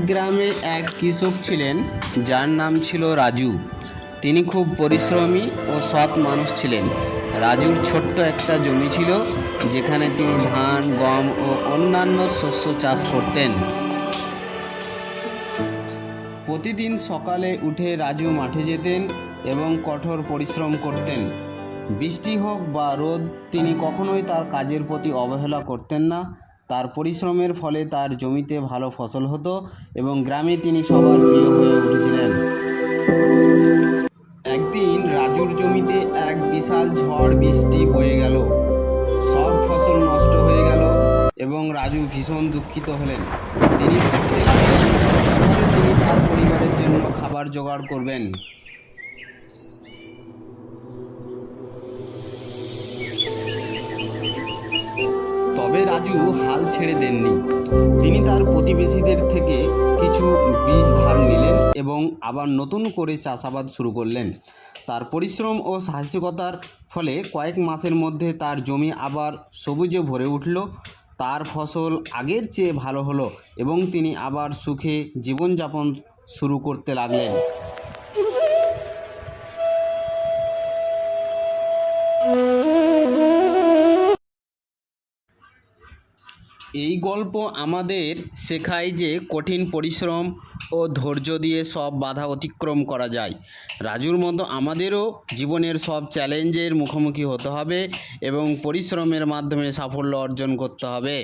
গ্রামে এক কৃষক ছিলেন যার নাম ছিল রাজু। তিনি খুব পরিশ্রমী ও সৎ মানুষ ছিলেন। রাজুর ছোট্ট একটা জমি ছিল, যেখানে তিনি ধান, গম ও অন্যান্য শস্য চাষ করতেন। প্রতিদিন সকালে উঠে রাজু মাঠে যেতেন এবং কঠোর পরিশ্রম করতেন। বৃষ্টি হোক বা রোদ, তিনি কখনোই তার কাজের প্রতি অবহেলা করতেন না। তার পরিশ্রমের ফলে তার জমিতে ভালো ফসল হতো এবং গ্রামে তিনি সবার প্রিয় হয়ে উঠেছিলেন। একদিন রাজুর জমিতে এক বিশাল ঝড় বৃষ্টি বয়ে গেল। সব ফসল নষ্ট হয়ে গেল এবং রাজু ভীষণ দুঃখিত হলেন। তিনি ভাবতে লাগলেন কিভাবে তিনি তার পরিবারের জন্য খাবার জোগাড় করবেন। তবে রাজু হাল ছেড়ে দেননি। তিনি তার প্রতিবেশীদের থেকে কিছু বীজ ধার নিলেন এবং আবার নতুন করে চাষাবাদ শুরু করলেন। তার পরিশ্রম ও সাহসিকতার ফলে কয়েক মাসের মধ্যে তার জমি আবার সবুজে ভরে উঠল। তার ফসল আগের চেয়ে ভালো হলো এবং তিনি আবার সুখে জীবনযাপন শুরু করতে লাগলেন। এই গল্প আমাদের শেখায় যে কঠিন পরিশ্রম ও ধৈর্য দিয়ে সব বাধা অতিক্রম করা যায়। রাজুর মতো আমাদেরও জীবনের সব চ্যালেঞ্জের মুখোমুখি হতে হবে এবং পরিশ্রমের মাধ্যমে সাফল্য অর্জন করতে হবে।